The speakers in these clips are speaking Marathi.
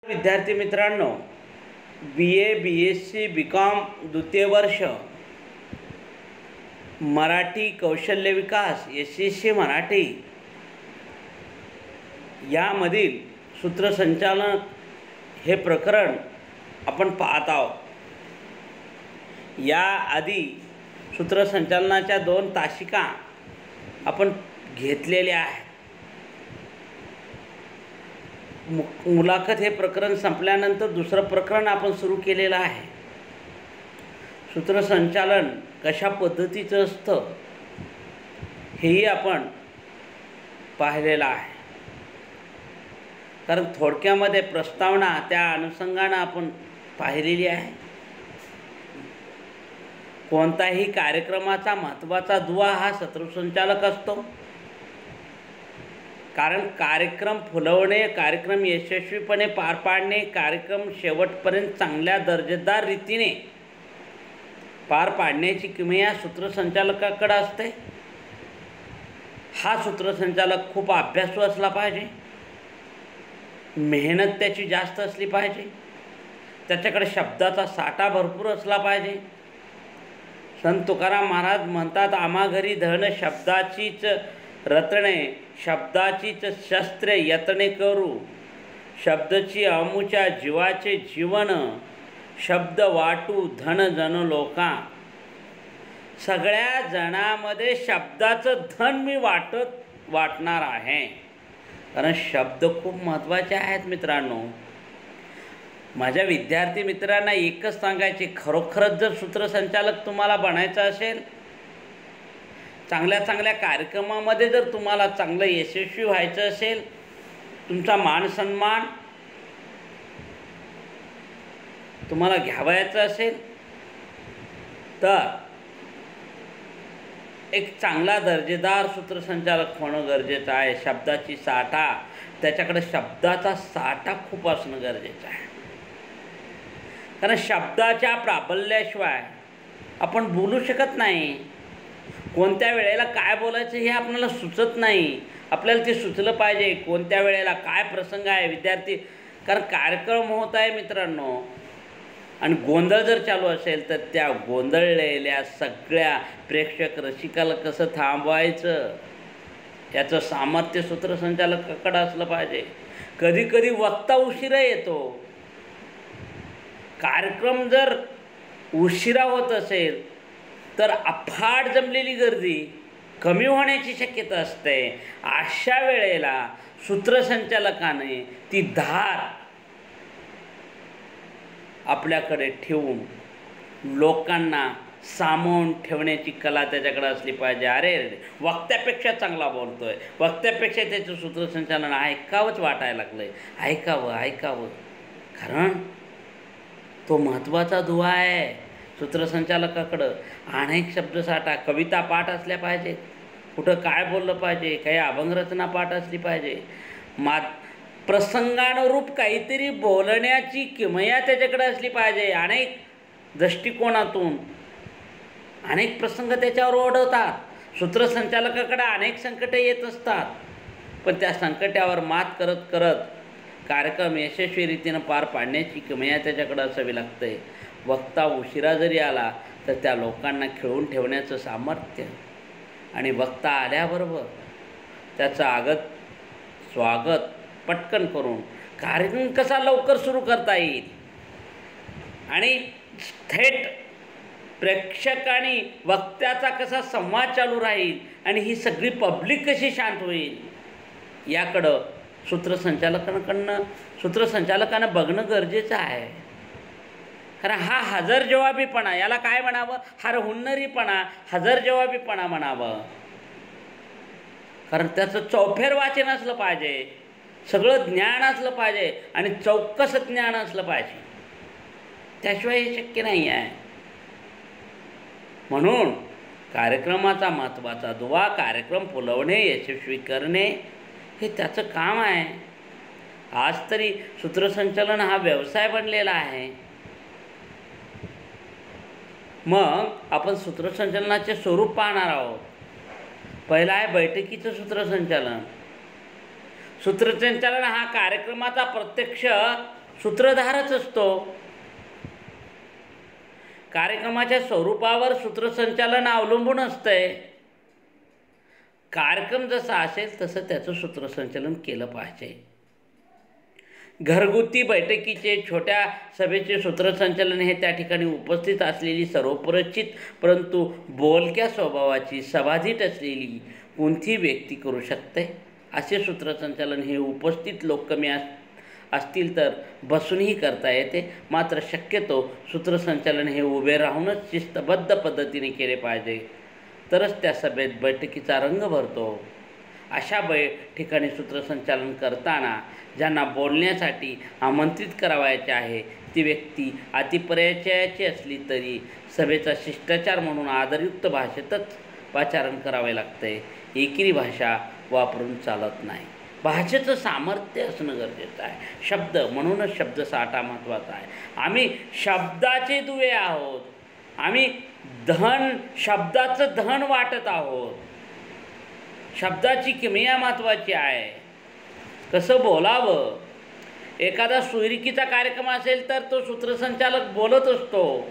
विद्यार्थी मित्रांनो, BA BSc BCom द्वितीय वर्ष मराठी कौशल्य विकास SSC मराठी यामधील सूत्रसंचालन हे प्रकरण आपण पाहत आहोत। या आधी सूत्रसंचालनाच्या 2 तासिका आपण घेतलेल्या आहेत। मुलाखत हे प्रकरण संपल्यानंतर दुसरं प्रकरण आपण सुरू केलेलं आहे। सूत्रसंचालन कशा पद्धतीचं असतं हेही आपण पाहिलेलं आहे। कारण थोडक्यामध्ये प्रस्तावना त्या अनुषंगाने आपण पाहिलेली आहे। कोणताही कार्यक्रमाचा महत्त्वाचा दुवा हा सूत्रसंचालक असतो। कारण कार्यक्रम फुलवणे, कार्यक्रम यशस्वीपणे पार पाडणे, कार्यक्रम शेवटपर्यंत चांगल्या दर्जेदार रीतीने पार पाडण्याची किमया सूत्रसंचालकाकडे असते। हा सूत्रसंचालक खूप अभ्यासू असला पाहिजे, मेहनत त्याची जास्त असली पाहिजे, त्याच्याकडे शब्दाचा साठा भरपूर असला पाहिजे। संत तुकाराम महाराज म्हणतात, आम्हा घरी धन शब्दाचीच रत्ने, शब्दाचीच शस्त्रे यत्ने करू, शब्दची अमुच्या जीवाचे जीवन, शब्द वाटू धन जन लोका। सगळ्या जणांमध्ये शब्दाचं धन मी वाटणार आहे। कारण शब्द खूप महत्त्वाचे आहेत मित्रांनो। माझ्या विद्यार्थी मित्रांना एकच सांगायचे, खरोखरच जर सूत्रसंचालक तुम्हाला बनायचं असेल, चांगल्या कार्यक्रमामध्ये जर तुम्हाला चांगलं यशस्वी व्हायचं असेल, तुमचा मान सन्मान तुम्हाला घ्यावायचं असेल, तर एक चांगला दर्जेदार सूत्रसंचालक होणं गरजेचं आहे। शब्दाची साठा, त्याच्याकडे शब्दाचा साठा खूप असणं गरजेचं आहे। कारण शब्दाच्या प्राबल्याशिवाय आपण बोलू शकत नाही। कोणत्या वेळेला काय बोलायचं हे आपल्याला सुचत नाही। आपल्याला ते सुचलं पाहिजे, कोणत्या वेळेला काय प्रसंग आहे विद्यार्थी। कारण कार्यक्रम होत आहे मित्रांनो, आणि गोंधळ जर चालू असेल तर त्या गोंधळलेल्या सगळ्या प्रेक्षक रसिकाला कसं थांबवायचं याचं सामर्थ्य सूत्रसंचालकाकडे असलं पाहिजे। कधी कधी वक्ता उशिरा येतो। कार्यक्रम जर उशिरा होत असेल तर अफाट जमलेली गर्दी कमी होण्याची शक्यता असते। अशा वेळेला सूत्रसंचालकाने ती धार आपल्याकडे ठेवून लोकांना सामावून ठेवण्याची कला त्याच्याकडे असली पाहिजे। अरे वक्त्यापेक्षा चांगला बोलतोय, वक्त्यापेक्षा त्याचं सूत्रसंचालन ऐकावंच वाटायला लागलंय, ऐकावं। कारण तो महत्त्वाचा दुवा आहे सूत्रसंचालकाकडं। अनेक शब्दसाठा, कविता पाठ असल्या पाहिजे, कुठं काय बोललं पाहिजे, काही अभंगरचना पाठ असली पाहिजे, प्रसंगानुरूप काहीतरी बोलण्याची किमया त्याच्याकडे असली पाहिजे। अनेक दृष्टिकोनातून अनेक प्रसंग त्याच्यावर ओढवतात। सूत्रसंचालकाकडे अनेक संकटे येत असतात, पण त्या संकटावर मात करत करत कार्यक्रम यशस्वी रीतीनं पार पाडण्याची किमया त्याच्याकडे असावी लागते। वक्ता उशिरा जरी आला तर त्या लोकांना खिळवून ठेवण्याचं सामर्थ्य, आणि वक्ता आल्याबरोबर त्याचं स्वागत पटकन करून कार्यक्रम कसा लवकर सुरू करता येईल, आणि थेट प्रेक्षक आणि वक्त्याचा कसा संवाद चालू राहील, आणि ही सगळी पब्लिक कशी शांत होईल, याकडं सूत्रसंचालकानं बघणं गरजेचं आहे। कारण हा हजरजबाबीपणा, याला काय म्हणावं, हुन्नरीपणा, हजरजबाबीपणा म्हणावं। कारण त्याचं चौफेर वाचन असलं पाहिजे, सगळं ज्ञान असलं पाहिजे, आणि चौकस ज्ञान असलं पाहिजे, त्याशिवाय हे शक्य नाही आहे। म्हणून कार्यक्रमाचा महत्त्वाचा दुवा, कार्यक्रम फुलवणे, यशस्वी करणे हे त्याचं काम आहे। आज तरी सूत्रसंचालन हा व्यवसाय बनलेला आहे। मग आपण सूत्रसंचालनाचे स्वरूप पाहणार आहोत। पहिलं आहे बैठकीचं सूत्रसंचालन। सूत्रसंचालन हा कार्यक्रमाचा प्रत्यक्ष सूत्रधारच असतो. कार्यक्रमाच्या स्वरूपावर सूत्रसंचालन अवलंबून असतंय. कार्यक्रम जसा असेल तसं त्याचं सूत्रसंचालन केलं पाहिजे. घरगुती बैठकीचे, छोट्या सभेचे सूत्रसंचालन हे त्या ठिकाणी उपस्थित असलेली सर्वपरिचित परंतु बोलक्या स्वभावाची, सभाधीट असलेली कोणतीही व्यक्ती करू शकते. असे सूत्रसंचालन हे उपस्थित लोक कमी असतील तर बसूनही करता येते. मात्र शक्यतो सूत्रसंचालन हे उभे राहूनच शिस्तबद्ध पद्धतीने केले पाहिजे, तरच त्या सभेत बैठकीचा रंग भरतो. अशा ठिकाणी सूत्रसंचालन करताना ज्यांना बोलण्यासाठी आमंत्रित करावयाचे आहे ती व्यक्ती अतिपरिचयाची असली तरी सभेचा शिष्टाचार म्हणून आदरयुक्त भाषेतच वाचारण करावे लागते. एकेरी भाषा वापरून चालत नाही. भाषेचं सामर्थ्य असणं गरजेचं आहे. शब्द, म्हणूनच शब्दसाठा महत्त्वाचा आहे. आम्ही शब्दाचे दुवे आहोत. आम्ही शब्दाचं धन वाटत आहोत. शब्दाची किमया महत्त्वाची आहे. कसं बोलावं. एखादा सोयरिकीचा कार्यक्रम असेल तर तो सूत्रसंचालक बोलत असतो.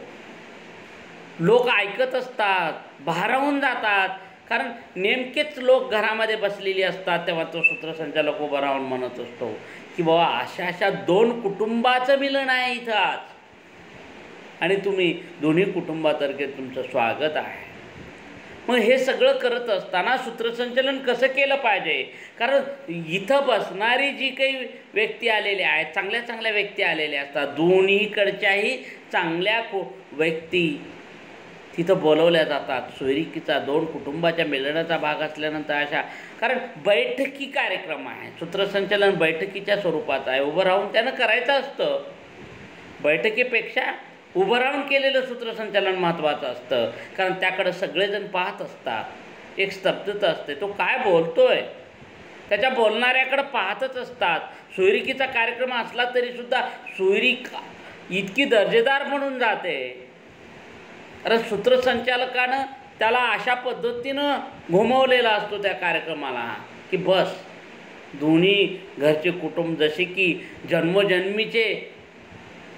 लोक ऐकत असतात, भारावून जातात. कारण नेमकेच लोक घरामध्ये बसलेली असतात तेव्हा तो सूत्रसंचालक उभा राहून म्हणत असतो की बाबा अशा 2 कुटुंबाचं मिलन आहे इथं आज, आणि तुम्ही दोन्ही कुटुंबातर्फे तुमचं स्वागत आहे. मग हे सगळं करत असताना सूत्रसंचालन कसं केलं पाहिजे? कारण इथं बसणारी जी काही व्यक्ती आलेल्या आहेत, चांगल्या चांगल्या व्यक्ती आलेल्या असतात. दोन्हीकडच्याही चांगल्या व्यक्ती तिथं बोलवल्या जातात. सोयरिकीचा 2 कुटुंबाच्या मिलनाचा भाग असल्यानंतर अशा, कारण बैठकी कार्यक्रम आहे. सूत्रसंचालन बैठकीच्या स्वरूपाचं आहे. उभं राहून त्यानं करायचं असतं. बैठकीपेक्षा उभं राहून केलेलं सूत्रसंचालन महत्त्वाचं असतं. कारण त्याकडं सगळेजण पाहत असतात. एक स्तब्धता असते. तो काय बोलतोय त्याच्या बोलणाऱ्याकडं पाहतच असतात. सोयरिकीचा कार्यक्रम असला तरीसुद्धा सोयरीक इतकी दर्जेदार म्हणून जाते. कारण सूत्रसंचालकानं त्याला अशा पद्धतीनं घुमवलेला असतो त्या कार्यक्रमाला की बस दोन्ही घरचे कुटुंब जसे की जन्मोजन्मीचे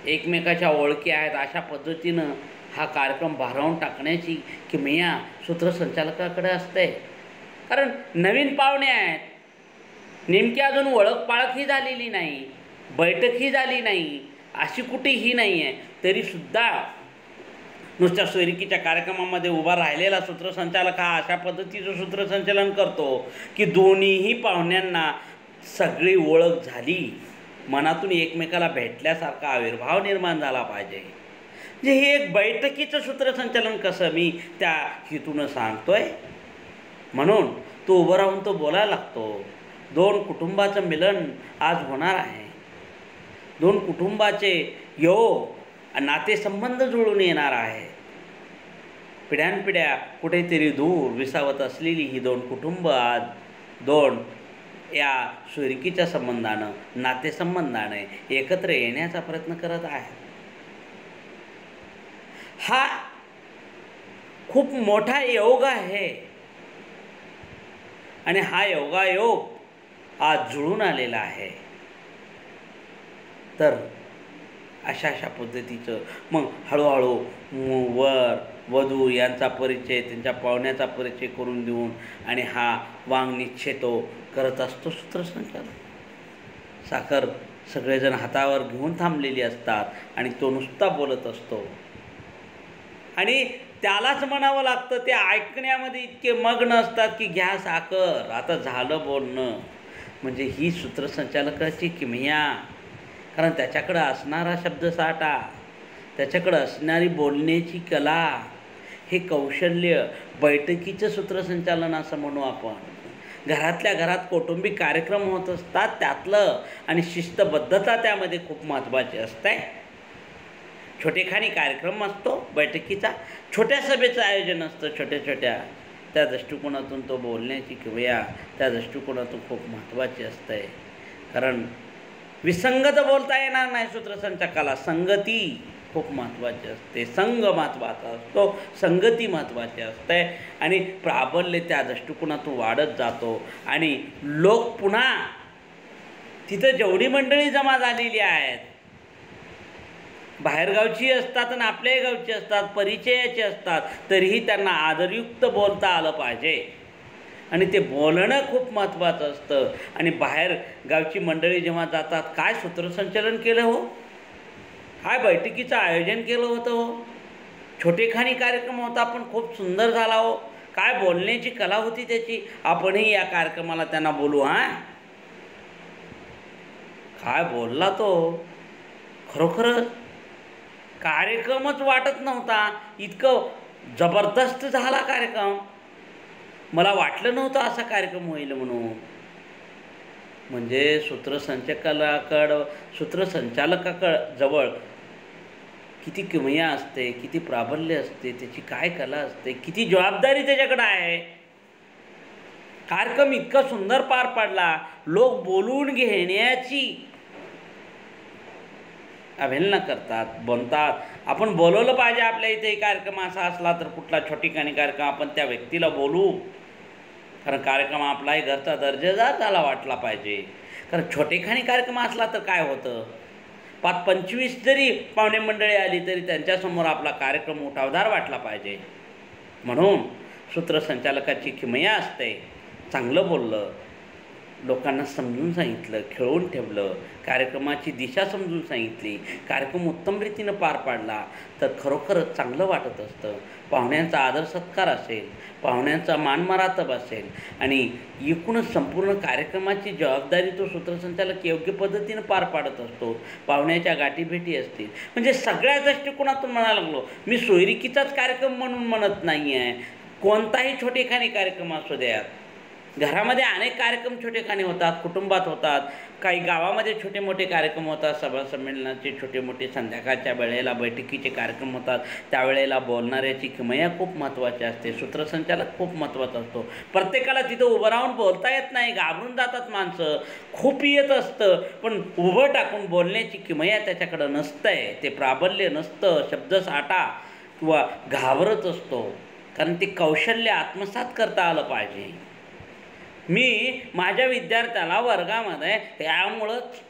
एकमेकाच्या ओळखी आहेत अशा पद्धतीनं हा कार्यक्रम भारावून टाकण्याची किमया सूत्रसंचालकाकडे असते. कारण नवीन पाहुणे आहेत, नेमकी अजून ओळख पाळखही झालेली नाही, बैठकही झाली नाही, अशी कुठेही नाही आहे, तरीसुद्धा नुसत्या सोयरिकीच्या कार्यक्रमामध्ये उभा राहिलेला सूत्रसंचालक हा अशा पद्धतीचं सूत्रसंचालन करतो की दोन्हीही पाहुण्यांना सगळी ओळख झाली, मनातून एकमेकाला भेटल्यासारखा आविर्भाव निर्माण झाला पाहिजे. म्हणजे हे एक बैठकीचं सूत्रसंचालन कसं मी त्या हेतूनं सांगतोय. म्हणून तो उभं राहून तो बोलायला लागतो. 2 कुटुंबाचं मिलन आज होणार आहे. 2 कुटुंबाचे योग नातेसंबंध जुळून येणार आहे. पिढ्यानपिढ्या कुठेतरी दूर विसावत असलेली ही 2 कुटुंब आज 2 या सोयरिकीच्या संबंधानं, नातेसंबंधाने एकत्र येण्याचा प्रयत्न करत आहे. हा खूप मोठा योग आहे आणि हा योगायोग आज जुळून आलेला आहे. तर अशा पद्धतीचं मग हळूहळू वर वधू यांचा परिचय, त्यांच्या पाहुण्याचा परिचय करून देऊन आणि हा वांग निश्चितो करत असतो सूत्रसंचालन. साखर सगळेजण हातावर घेऊन थांबलेली असतात आणि तो नुसता बोलत असतो आणि त्यालाच म्हणावं लागतं. ते ऐकण्यामध्ये इतके मग्न असतात की घ्या साखर, आता झालं बोलणं. म्हणजे ही सूत्रसंचालकाची किमया. कारण त्याच्याकडं असणारा शब्दसाठा, त्याच्याकडं असणारी बोलण्याची कला, हे कौशल्य बैठकीचं सूत्रसंचालन असं म्हणू आपण. घरातल्या घरात कौटुंबिक कार्यक्रम होत असतात त्यातलं, आणि शिस्तबद्धता त्यामध्ये खूप महत्त्वाची असते. छोटेखानी कार्यक्रम असतो बैठकीचा, छोट्या सभेचं आयोजन असतं छोट्या त्या दृष्टिकोनातून तो बोलण्याची किमया त्या दृष्टिकोनातून खूप महत्त्वाची असते. कारण विसंगत बोलता येणार नाही सूत्रसंचालकाला. संगती खूप महत्त्वाची असते. संघ महत्त्वाचा असतो, संगती महत्त्वाची असते आणि प्राबल्य त्या दृष्टिकोनातून वाढत जातो. आणि लोक पुन्हा तिथं जेवढी मंडळी जमा झालेली आहेत बाहेरगावची असतात आणि आपल्याही गावची असतात, परिचयाचे असतात, तरीही त्यांना आदरयुक्त बोलता आलं पाहिजे. आणि ते बोलणं खूप महत्त्वाचं असतं. आणि बाहेर गावची मंडळी जेव्हा जातात, काय सूत्रसंचलन केलं हो, काय बैठकीचं आयोजन केलं होतं हो, छोटेखानी कार्यक्रम होता पण खूप सुंदर झाला हो, काय बोलण्याची कला होती त्याची. आपणही या कार्यक्रमाला त्यांना बोलू. काय बोलला तो, खरोखरच कार्यक्रमच वाटत नव्हता, इतकं जबरदस्त झाला कार्यक्रम. मला वाटलं नव्हतं असा कार्यक्रम होईल म्हणून. म्हणजे सूत्रसंचालकाजवळ किती किमया असते, किती प्राबल्य असते, त्याची काय कला असते, किती जबाबदारी त्याच्याकडे आहे. कार्यक्रम इतका सुंदर पार पाडला. लोक बोलून घेण्याची अवहेलना करतात, बनतात. आपण बोलवलं पाहिजे. आपल्या इथे कार्यक्रम असा असला तर, कुठला छोटेखानी कार्यक्रम, आपण त्या व्यक्तीला बोलू. कारण कार्यक्रम आपलाही घरचा दर्जेदार झाला वाटला पाहिजे. कारण छोटेखानी कार्यक्रम असला तर काय होतं, 5-25 जरी पाहुणे मंडळी आली तरी त्यांच्यासमोर आपला कार्यक्रम उठावदार वाटला पाहिजे. म्हणून सूत्रसंचालकाची किमया असते, चांगलं बोललं, लोकांना समजून सांगितलं, खेळवून ठेवलं, कार्यक्रमाची दिशा समजून सांगितली, कार्यक्रम उत्तम रीतीनं पार पाडला तर खरोखरच चांगलं वाटत असतं. पाहुण्यांचा आदर सत्कार असेल, पाहुण्यांचा मानमरातब असेल आणि एकूणच संपूर्ण कार्यक्रमाची जबाबदारी तो सूत्रसंचालक योग्य पद्धतीनं पार पाडत असतो. पाहुण्याच्या गाठीभेटी असतील, म्हणजे सगळ्या दृष्टिकोनातून म्हणायला लागलो. मी सोयरिकीचाच कार्यक्रम म्हणून म्हणत नाही आहे, कोणताही छोटेखानी कार्यक्रम असू द्यात. घरामध्ये अनेक कार्यक्रम छोटेखानी होतात, कुटुंबात होतात, काही गावामध्ये छोटे मोठे कार्यक्रम होतात, सभा संमेलनाचे छोटे मोठे, संध्याकाळच्या वेळेला बैठकीचे कार्यक्रम होतात. त्यावेळेला बोलणाऱ्याची किमया खूप महत्त्वाची असते, सूत्रसंचालक खूप महत्त्वाचा असतो. प्रत्येकाला तिथं उभं राहून बोलता येत नाही, घाबरून जातात माणसं. खूप येत असतं पण उभं टाकून बोलण्याची किमया त्याच्याकडं नसतंय, ते प्राबल्य नसतं, शब्दसाठा किंवा घाबरत असतो. कारण ते कौशल्य आत्मसात करता आलं पाहिजे. मी माझ्या विद्यार्थ्याला वर्गामध्ये त्यामुळंच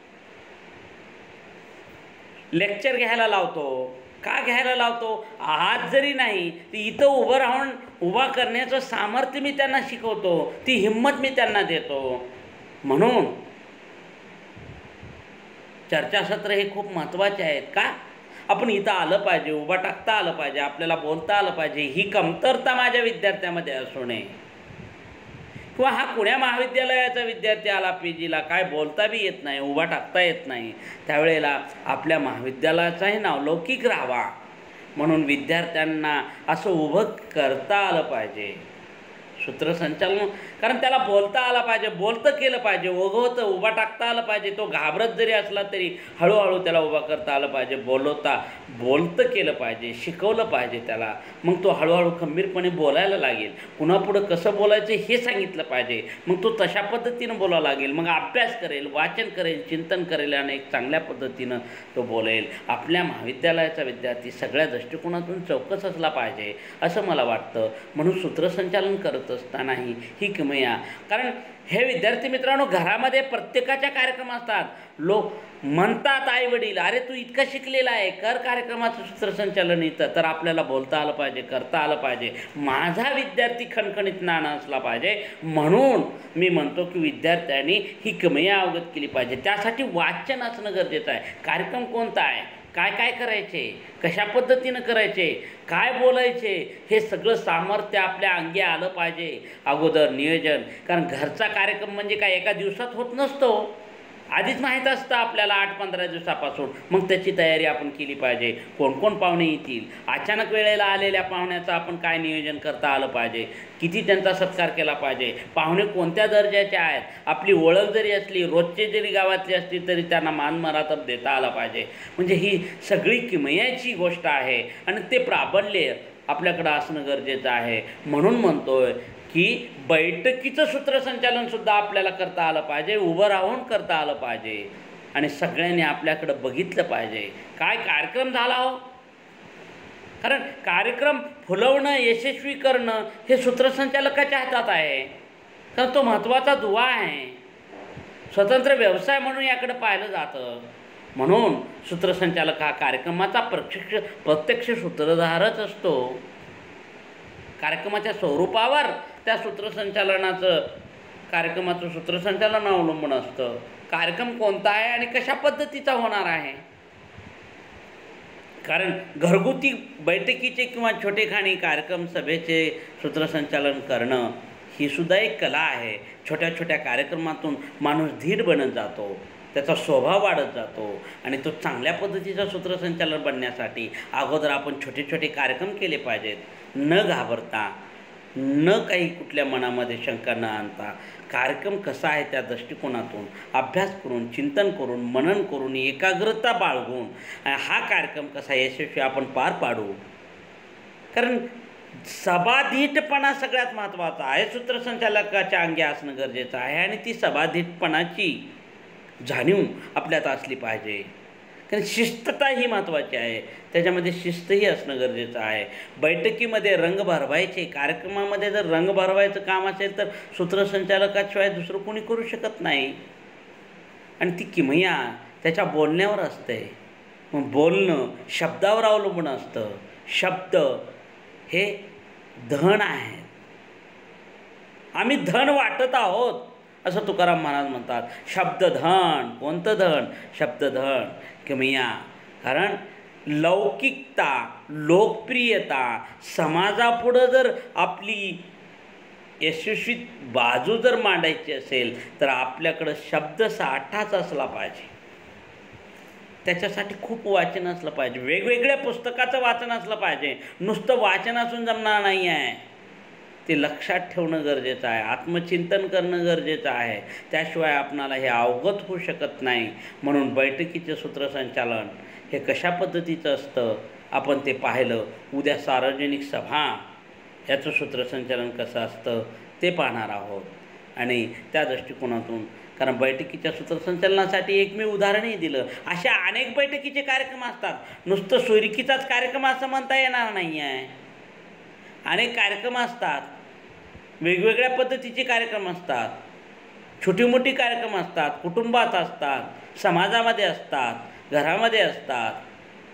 लेक्चर घ्यायला लावतो. का घ्यायला लावतो, आज जरी नाही तर इथं उभं राहून उभा करण्याचं सामर्थ्य मी त्यांना शिकवतो, ती हिंमत मी त्यांना देतो. म्हणून चर्चासत्र हे खूप महत्त्वाचे आहेत. का, आपण इथं आलं पाहिजे, उभा टाकता आलं पाहिजे, आपल्याला बोलता आलं पाहिजे. ही कमतरता माझ्या विद्यार्थ्यामध्ये असू नये. किंवा हा पुण्या महाविद्यालयाचा विद्यार्थी आला PGला, काय बोलता बी येत नाही, उभा टाकता येत नाही, त्यावेळेला आपल्या महाविद्यालयाचाही नावलौकिक राहावा म्हणून विद्यार्थ्यांना असं उभं करता आलं पाहिजे. सूत्रसंचालन, कारण त्याला बोलता आला पाहिजे, बोलतं केलं पाहिजे, ओघवतं उभा टाकता आलं पाहिजे. तो घाबरत जरी असला तरी हळूहळू त्याला उभा करता आलं पाहिजे, बोलतं केलं पाहिजे, शिकवलं पाहिजे त्याला. मग तो हळूहळू खंबीरपणे बोलायला लागेल. कुणापुढं कसं बोलायचं हे सांगितलं पाहिजे, मग तो तशा पद्धतीनं बोलावं लागेल. मग अभ्यास करेल, वाचन करेल, चिंतन करेल आणि एक चांगल्या पद्धतीनं तो बोलेल. आपल्या महाविद्यालयाचा विद्यार्थी सगळ्या दृष्टिकोनातून चौकस असला पाहिजे असं मला वाटतं. म्हणून सूत्रसंचालन करत असतानाही ही किमया, कारण हे विद्यार्थी मित्रांनो, घरामध्ये प्रत्येकाच्या कार्यक्रम असतात. लोक म्हणतात आई वडील, अरे तू इतका शिकलेला आहे, कर कार्यक्रमाचं सूत्रसंचालन इथं. तर आपल्याला बोलता आलं पाहिजे, करता आलं पाहिजे. माझा विद्यार्थी खणखणीत नाणं असला पाहिजे. म्हणून मी म्हणतो की विद्यार्थ्यांनी ही किमया अवगत केली पाहिजे. त्यासाठी वाचन असणं गरजेचं आहे. कार्यक्रम कोणता आहे, काय काय करायचे, कशा पद्धतीनं करायचे, काय बोलायचे, हे सगळं सामर्थ्य आपल्या अंगी आलं पाहिजे. अगोदर नियोजन, कारण घरचा कार्यक्रम म्हणजे काय एका दिवसात होत नसतो, आधीच माहीत असतं आपल्याला 8-15 दिवसापासून. मग त्याची तयारी आपण केली पाहिजे. कोण कोण पाहुणे येतील, अचानक वेळेला आलेल्या पाहुण्याचं आपण काय नियोजन करता आलं पाहिजे, किती त्यांचा सत्कार केला पाहिजे, पाहुणे कोणत्या दर्जाचे आहेत, आपली ओळख जरी असली, रोजचे जरी गावातली असली तरी त्यांना मानमरातब देता आला पाहिजे. म्हणजे ही सगळी किमयाची गोष्ट आहे आणि ते प्राबल्य आपल्याकडं असणं गरजेचं आहे. म्हणून म्हणतोय की बैठकीचं सूत्रसंचालनसुद्धा आपल्याला करता आलं पाहिजे, उभं राहून करता आलं पाहिजे आणि सगळ्यांनी आपल्याकडं बघितलं पाहिजे काय कार्यक्रम झाला हो. कारण कार्यक्रम फुलवणं, यशस्वी करणं हे सूत्रसंचालकाच्या हातात आहे. कारण तो महत्त्वाचा दुवा आहे. स्वतंत्र व्यवसाय म्हणून याकडे पाहिलं जातं. म्हणून सूत्रसंचालक हा कार्यक्रमाचा प्रत्यक्ष सूत्रधारच असतो. कार्यक्रमाच्या स्वरूपावर त्या कार्यक्रमाचं सूत्रसंचालन अवलंबून असतं. कार्यक्रम कोणता आहे आणि कशा पद्धतीचा होणार आहे. कारण घरगुती बैठकीचे किंवा छोटेखानी कार्यक्रम सभेचे सूत्रसंचालन करणं ही सुद्धा एक कला आहे. छोट्या छोट्या कार्यक्रमातून माणूस धीर बनत जातो, त्याचा स्वभाव वाढत जातो आणि तो चांगल्या पद्धतीचं सूत्रसंचालन बनण्यासाठी अगोदर आपण छोटे छोटे कार्यक्रम केले पाहिजेत. न घाबरता, न काही कुठल्या मनामध्ये शंका न आणता कार्यक्रम कसा आहे त्या दृष्टिकोनातून अभ्यास करून, चिंतन करून, मनन करून, एकाग्रता बाळगून हा कार्यक्रम कसा यशस्वी आपण पार पाडू. कारण सबाधीटपणा सगळ्यात महत्त्वाचा आहे, सूत्रसंचालकाच्या अंगी असणं गरजेचं आहे. आणि ती सबाधीटपणाची जाणीव आपल्यात असली पाहिजे. कारण शिस्तता ही महत्त्वाची आहे, त्याच्यामध्ये शिस्तही असणं गरजेचं आहे. बैठकीमध्ये रंग भरवायचे, कार्यक्रमामध्ये जर रंग भरवायचं काम असेल तर सूत्रसंचालकाशिवाय दुसरं कोणी करू शकत नाही. आणि ती किमया त्याच्या बोलण्यावर असते. मग बोलणं शब्दावर अवलंबून असतं. शब्द हे धन आहे. आम्ही धन वाटत आहोत असं तुकाराम महाराज म्हणतात. शब्दधन. कोणतं धन? शब्दधन, किमया. कारण लौकिकता, लोकप्रियता, समाजापुढं जर आपली यशस्वी बाजू जर मांडायची असेल तर आपल्याकडं शब्दसाठाच असला पाहिजे. त्याच्यासाठी खूप वाचन असलं पाहिजे, वेगवेगळ्या पुस्तकाचं वाचन असलं पाहिजे. नुसतं वाचन असून जमणार नाही आहे, ते लक्षात ठेवणं गरजेचं आहे. आत्मचिंतन करणं गरजेचं आहे. त्याशिवाय आपणाला हे अवगत होऊ शकत नाही. म्हणून बैठकीचे सूत्रसंचालन हे कशा पद्धतीचं असतं आपण ते पाहिलं. उद्या सार्वजनिक सभा याचं सूत्रसंचालन कसं असतं ते पाहणार आहोत. आणि त्या दृष्टिकोनातून, कारण बैठकीच्या सूत्रसंचालनासाठी एक मी उदाहरणही दिलं. अशा अनेक बैठकीचे कार्यक्रम असतात. नुसतं सोयरिकीचाच कार्यक्रम असं म्हणता येणार नाही आहे. अनेक कार्यक्रम असतात, वेगवेगळ्या पद्धतीचे कार्यक्रम असतात, छोटी मोठी कार्यक्रम असतात, कुटुंबात असतात, समाजामध्ये असतात, घरामध्ये असतात.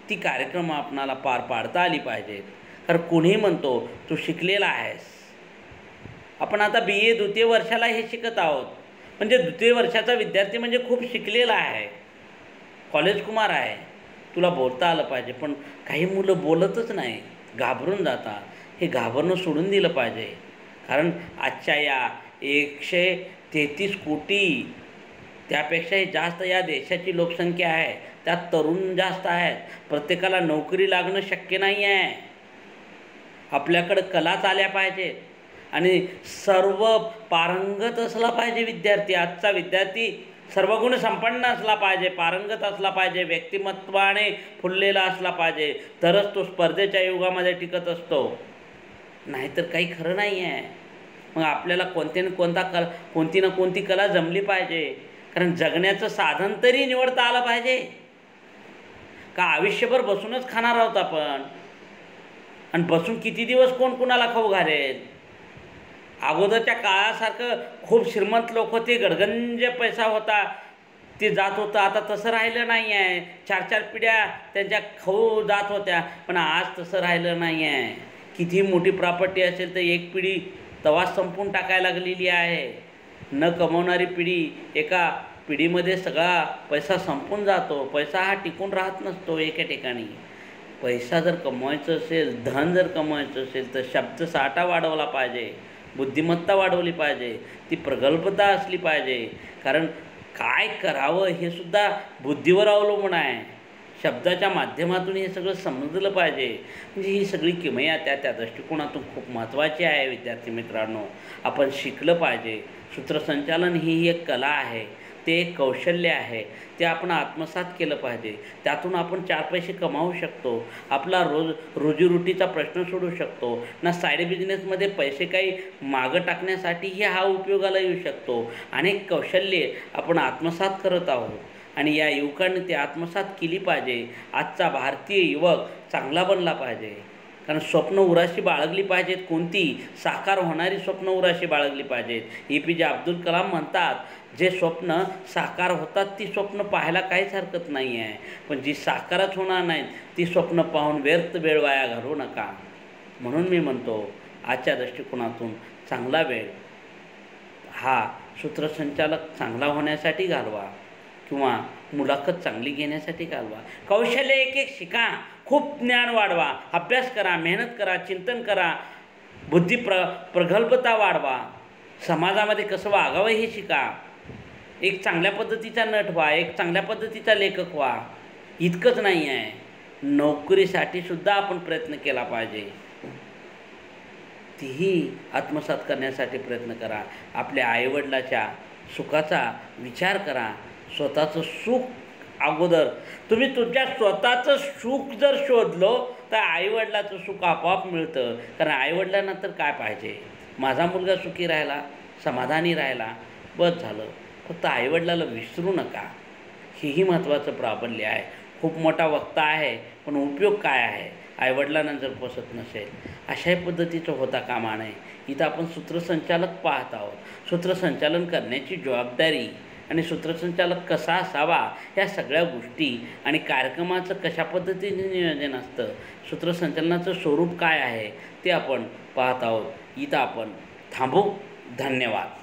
ती कार्यक्रम आपणाला पार पाडता आली पाहिजेत. कारण कोणीही म्हणतो तू शिकलेला आहेस. आपण आता BA द्वितीय वर्षाला हे शिकत आहोत. म्हणजे द्वितीय वर्षाचा विद्यार्थी म्हणजे खूप शिकलेला आहे, कॉलेज कुमार आहे, तुला बोलता आलं पाहिजे. पण काही मुलं बोलतच नाही, घाबरून जातात. हे घाबरणं सोडून दिलं पाहिजे. कारण आजच्या या 133 कोटी त्यापेक्षाही जास्त या देशाची लोकसंख्या आहे. त्यात तरुण जास्त आहेत. प्रत्येकाला नोकरी लागणं शक्य नाही आहे. आपल्याकडं कलाच आल्या पाहिजेत आणि सर्व पारंगत असला पाहिजे विद्यार्थी. आजचा विद्यार्थी सर्वगुण संपन्न असला पाहिजे, पारंगत असला पाहिजे, व्यक्तिमत्वाने फुललेला असला पाहिजे, तरच तो स्पर्धेच्या युगामध्ये टिकत असतो. नाहीतर काही खरं नाही आहे. मग आपल्याला कोणती ना कोणती कला जमली पाहिजे. कारण जगण्याचं साधन तरी निवडता आलं पाहिजे. का आयुष्यभर बसूनच खाणार आहोत आपण? आणि बसून किती दिवस कोण कुणाला खाऊ घालेल? अगोदरच्या काळासारखं खूप श्रीमंत लोक होते, गडगंज पैसा होता, ते जात होतं. आता तसं राहिलं नाही आहे. 4-4 पिढ्या त्यांच्या खाऊ जात होत्या. पण आज तसं राहिलं नाही आहे. किती मोठी प्रॉपर्टी असेल तर एक पिढी तवाच संपून टाकायला लागलेली आहे. न कमवणारी पिढी एका पिढीमध्ये सगळा पैसा संपून जातो. पैसा हा टिकून राहत नसतो एका ठिकाणी. पैसा जर कमवायचं असेल, धन जर कमवायचं असेल तर शब्दसाठा वाढवला पाहिजे, बुद्धिमत्ता वाढवली पाहिजे, ती प्रगल्भता असली पाहिजे. कारण काय करावं हे सुद्धा बुद्धीवर अवलंबून आहे. शब्दाच्या माध्यमातून हे सगळं समजलं पाहिजे. म्हणजे ही सगळी किमया त्या दृष्टिकोनातून खूप महत्त्वाची आहे. विद्यार्थी मित्रांनो, आपण शिकलं पाहिजे. सूत्रसंचालन ही एक कला आहे, ते एक कौशल्य आहे. ते आपण आत्मसात केलं पाहिजे. त्यातून आपण 4 पैसे कमावू शकतो. आपला रोजीरोटीचा प्रश्न सोडू शकतो ना. साईड बिझनेसमध्ये पैसे काही मागं टाकण्यासाठीही हा उपयोगाला येऊ शकतो. अनेक कौशल्ये आपण आत्मसात करत आहोत आणि या युवकांनी ते आत्मसात केली पाहिजे. आजचा भारतीय युवक चांगला बनला पाहिजे. कारण स्वप्न उराशी बाळगली पाहिजेत, कोणती साकार होणारी स्वप्न उराशी बाळगली पाहिजेत. APJ अब्दुल कलाम म्हणतात, जे स्वप्न साकार होतात ती स्वप्न पाहायला काहीच हरकत नाही आहे, पण जी साकारच होणार नाहीत ती स्वप्न पाहून व्यर्थ वेळ वाया घालवू नका. म्हणून मी म्हणतो, आजच्या दृष्टिकोनातून चांगला वेळ हा सूत्रसंचालक चांगला होण्यासाठी घालवा किंवा मुलाखत चांगली घेण्यासाठी घालवा. कौशल्य एक एक शिका, खूप ज्ञान वाढवा, अभ्यास करा, मेहनत करा, चिंतन करा, प्रगल्भता वाढवा, समाजामध्ये कसं वागावं हे शिका, एक चांगल्या पद्धतीचा नट व्हा, एक चांगल्या पद्धतीचा लेखक व्हा. इतकंच नाही आहे, नोकरीसाठी सुद्धा आपण प्रयत्न केला पाहिजे, तीही आत्मसात करण्यासाठी प्रयत्न करा. आपल्या आईवडिलाच्या सुखाचा विचार करा. स्वतःचं सुख अगोदर तुम्ही तुमच्या स्वतःचं सुख जर शोधलं तर आईवडिलाचं सुख आपोआप मिळतं. कारण आईवडिलांना तर काय पाहिजे, माझा मुलगा सुखी राहिला, समाधानी राहिला, बस झालं. फक्त आईवडिलाला विसरू नका, हेही महत्त्वाचं प्राबल्य आहे. खूप मोठा वक्ता आहे, पण उपयोग काय आहे आईवडिलांना जर पोसत नसेल. अशाही पद्धतीचं होता कामा नये. इथं आपण सूत्रसंचालक पाहत आहोत. सूत्रसंचालन करण्याची जबाबदारी आणि सूत्रसंचालक कसा असावा ह्या सगळ्या गोष्टी आणि कार्यक्रमाचं कशा पद्धतीने नियोजन असतं, सूत्रसंचालनाचं स्वरूप काय आहे ते आपण पाहत आहोत. इथं आपण थांबू. धन्यवाद.